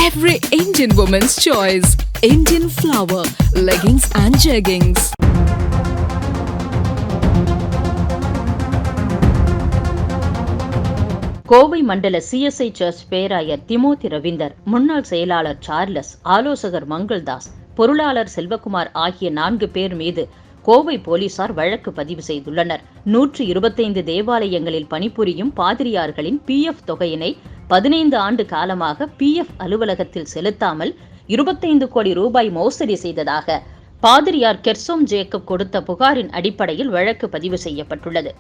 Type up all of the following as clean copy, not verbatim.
Every Indian woman's choice. Indian Flower, leggings and jeggings. Kovai மண்டல CSI church பேராயர் Timothy Ravinder, முன்னாள் செயலாளர் சார்லஸ், ஆலோசகர் மங்கள்தாஸ், பொருளாளர் செல்வகுமார் ஆகிய 4 பேர் மீது கோவை போலீசார் வழக்கு பதிவு செய்துள்ளனர். 125 தேவாலயங்களில் பணிபுரியும் பாதிரியார்களின் PF தொகையினை 15 ஆண்டு காலமாக PF அலுவலகத்தில் செலுத்தாமல் 25 கோடி ரூபாய் மோசடி செய்ததாக பாதிரியார் கெர்சோம் ஜேக்கப் கொடுத்த புகாரின் அடிப்படையில் வழக்கு பதிவு செய்யப்பட்டுள்ளது.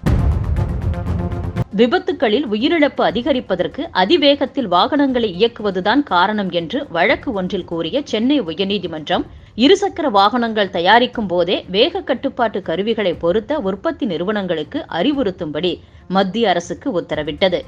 விபத்துகளில் உயிரிழப்பு அதிகரிப்பதற்கு அதிவேகத்தில் வாகனங்களை இயக்குவதுதான் காரணம் என்று வழக்கு ஒன்றில் கூறிய சென்னை உயர்நீதிமன்றம், இருசக்கர வாகனங்கள் தயாரிக்கும் போதே வேக கட்டுப்பாட்டு கருவிகளை பொருத்த உற்பத்தி நிறுவனங்களுக்கு அறிவுறுத்தும்படி மத்திய அரசுக்கு உத்தரவிட்டது.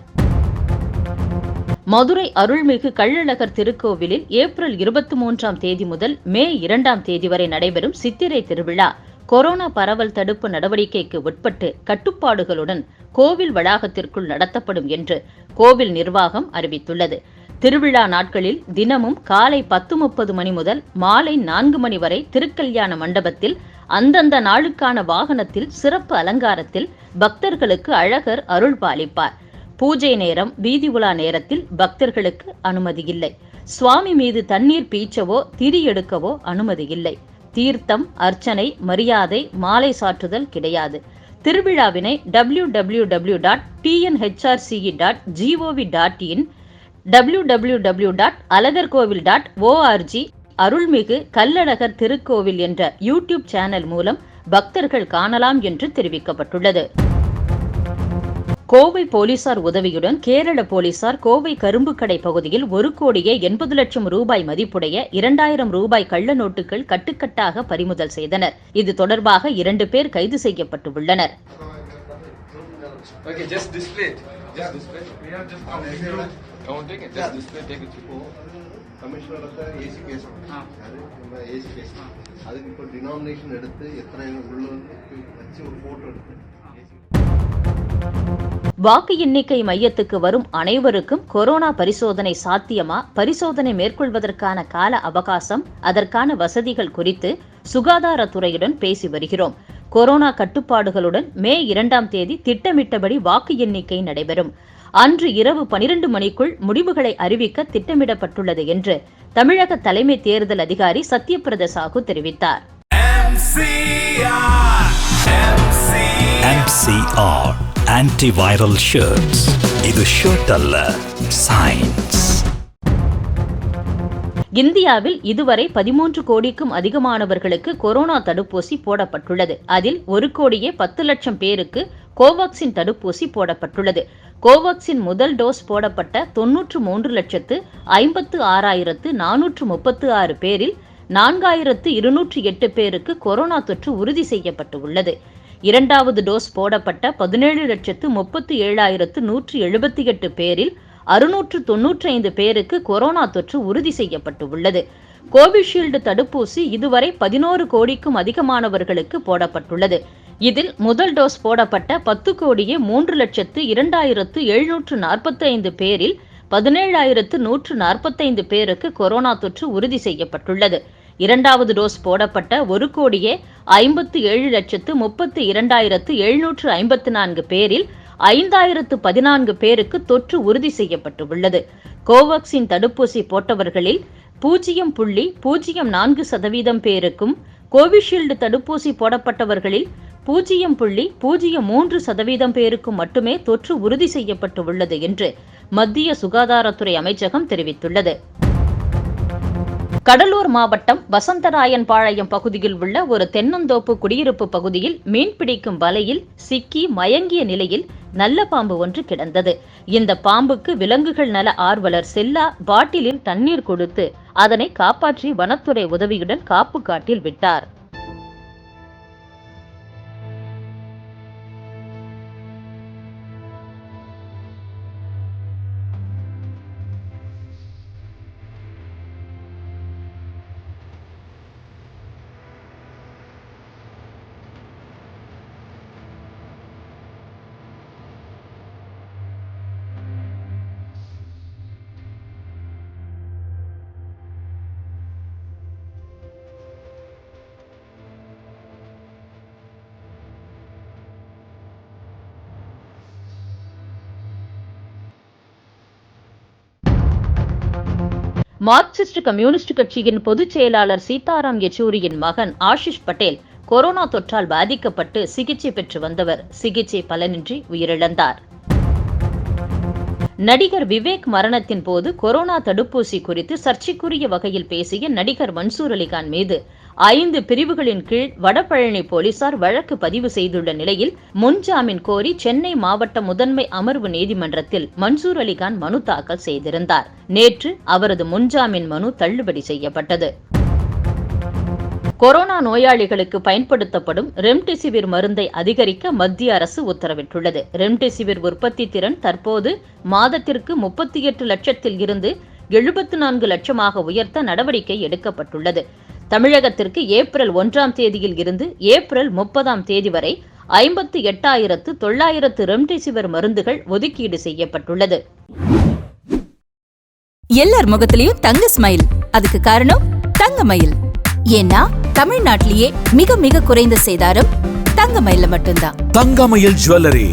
மதுரை அருள்மிகு கள்ளழகர் திருக்கோவிலில் ஏப்ரல் 23ஆம் தேதி முதல் மே 2ஆம் தேதி வரை நடைபெறும் சித்திரை திருவிழா கொரோனா பரவல் தடுப்பு நடவடிக்கைக்கு உட்பட்டு கட்டுப்பாடுகளுடன் கோவில் வளாகத்திற்குள் நடத்தப்படும் என்று கோவில் நிர்வாகம் அறிவித்துள்ளது. திருவிழா நாட்களில் தினமும் காலை 10:30 மணி முதல் மாலை 4 மணி வரை திருக்கல்யாண மண்டபத்தில் அந்தந்த நாளுக்கான வாகனத்தில் சிறப்பு அலங்காரத்தில் பக்தர்களுக்கு அழகர் அருள் பாலிப்பார். பூஜை நேரம், வீதி உலா நேரத்தில் பக்தர்களுக்கு அனுமதி இல்லை. சுவாமி மீது தண்ணீர் பீச்சவோ திரி எடுக்கவோ அனுமதி இல்லை. தீர்த்தம், அர்ச்சனை, மரியாதை, மாலை சாற்றுதல் கிடையாது. திருவிழாவினை www.tnhrce.gov.in, www.alagarkovil.org, அருள்மிகு கள்ளழகர் திருக்கோவில் என்ற யூடியூப் சேனல் மூலம் பக்தர்கள் காணலாம் என்று தெரிவிக்கப்பட்டுள்ளது. கோவை போலீசார் உதவியுடன் கேரள போலீசார் கோவை கரும்புக்கடை பகுதியில் 1,80,00,000 ரூபாய் மதிப்புடைய 2,000 ரூபாய் கள்ள நோட்டுகள் கட்டுக்கட்டாக பறிமுதல் செய்தனர். இது தொடர்பாக 2 பேர் கைது செய்யப்பட்டுள்ளனர். வாக்கு எண்ணிக்கை மையத்துக்கு வரும் அனைவருக்கும் கொரோனா பரிசோதனை சாத்தியமா, பரிசோதனை மேற்கொள்வதற்கான கால அவகாசம், அதற்கான வசதிகள் குறித்து சுகாதாரத்துறையுடன் பேசி வருகிறோம். கொரோனா கட்டுப்பாடுகளுடன் மே 2ஆம் தேதி திட்டமிட்டபடி வாக்கு எண்ணிக்கை நடைபெறும். அன்று இரவு 12 மணிக்குள் முடிவுகளை அறிவிக்க திட்டமிடப்பட்டுள்ளது என்று தமிழக தலைமை தேர்தல் அதிகாரி சத்யபிரத சாஹூ தெரிவித்தார். MCR Antiviral Shirts. இது ஷர்ட் அல்ல, சயின்ஸ். இந்தியாவில் இதுவரை 13 கோடிக்கும் அதிகமானவர்களுக்கு கொரோனா தடுப்பூசி போடப்பட்டுள்ளது. அதில் 1,10,00,000 பேருக்கு கோவாக்சின் தடுப்பூசி போடப்பட்டுள்ளது. கோவாக்சின் முதல் டோஸ் போடப்பட்ட 93,56,436 பேரில் 4,208 பேருக்கு கொரோனா தொற்று உறுதி செய்யப்பட்டுள்ளது. 2வது டோஸ் போடப்பட்ட 17,37,178 பேரில் 695 பேருக்கு கொரோனா தொற்று உறுதி செய்யப்பட்டுள்ளது. கோவிஷீல்டு தடுப்பூசி இதுவரை 11 கோடிக்கும் அதிகமானவர்களுக்கு போடப்பட்டுள்ளது. இதில் முதல் டோஸ் போடப்பட்ட 10,02,02,745 பேரில் 17,145 பேருக்கு கொரோனா தொற்று உறுதி செய்யப்பட்டுள்ளது. 2வது டோஸ் போடப்பட்ட 1,57,32,754 பேரில் 5,014 பேருக்கு தொற்று உறுதி செய்யப்பட்டுள்ளது. கோவாக்சின் தடுப்பூசி போட்டவர்களில் 0.04% பேருக்கும், கோவிஷீல்டு தடுப்பூசி போடப்பட்டவர்களில் 0.03% பேருக்கும் மட்டுமே தொற்று உறுதி செய்யப்பட்டுள்ளது என்று மத்திய சுகாதாரத்துறை அமைச்சகம் தெரிவித்துள்ளது. கடலூர் மாவட்டம் வசந்தராயன்பாளையம் பகுதியில் உள்ள ஒரு தென்னந்தோப்பு குடியிருப்பு பகுதியில் மீன்பிடிக்கும் வலையில் சிக்கி மயங்கிய நிலையில் நல்ல பாம்பு ஒன்று கிடந்தது. இந்த பாம்புக்கு விலங்குகள் நல ஆர்வலர் செல்லா பாட்டிலில் தண்ணீர் கொடுத்து அதனை காப்பாற்றி வனத்துறை உதவியுடன் காப்பு காட்டில் விட்டார். மார்க்சிஸ்ட் கம்யூனிஸ்ட் கட்சியின் பொதுச் செயலாளர் சீதாராம் யெச்சூரியின் மகன் ஆஷிஷ் பட்டேல் கொரோனா தொற்றால் பாதிக்கப்பட்டு சிகிச்சை பெற்று வந்தவர் சிகிச்சை பலனின்றி உயிரிழந்தார். நடிகர் விவேக் மரணத்தின் போது கொரோனா தடுப்பூசி குறித்து சர்ச்சைக்குரிய வகையில் பேசிய நடிகர் மன்சூர் அலிகான் மீது 5 பிரிவுகளின் கீழ் வடபழனி போலீசார் வழக்கு பதிவு செய்துள்ள நிலையில் முன்ஜாமீன் கோரி சென்னை மாவட்ட முதன்மை அமர்வு நீதிமன்றத்தில் மன்சூர் அலிகான் மனு தாக்கல் செய்திருந்தார். நேற்று அவரது முன்ஜாமீன் மனு தள்ளுபடி செய்யப்பட்டது. கொரோனா நோயாளிகளுக்கு பயன்படுத்தப்படும் ரெம்டெசிவிர் மருந்தை அதிகரிக்க மத்திய அரசு உத்தரவிட்டுள்ளது. ரெம்டெசிவிர் உற்பத்தி திறன் தற்போது மாதத்திற்கு 38 லட்சத்தில் இருந்து 74 லட்சமாக உயர்த்த நடவடிக்கை எடுக்கப்பட்டுள்ளது. தமிழகத்திற்கு ஏப்ரல் 1ஆம் தேதியில் இருந்து ஏப்ரல் 30ஆம் தேதி வரை 58,900 ரெம்டெசிவிர் மருந்துகள் ஒதுக்கீடு செய்யப்பட்டுள்ளது. எல்லார் முகத்திலையும் தங்க ஸ்மைல். அதுக்கு காரணம் தங்கமயில். ஏன்னா தமிழ்நாட்டிலேயே மிக மிக குறைந்த சேதாரம் தங்கமயில்ல மட்டும்தான். தங்கமயில் ஜுவல்லரி.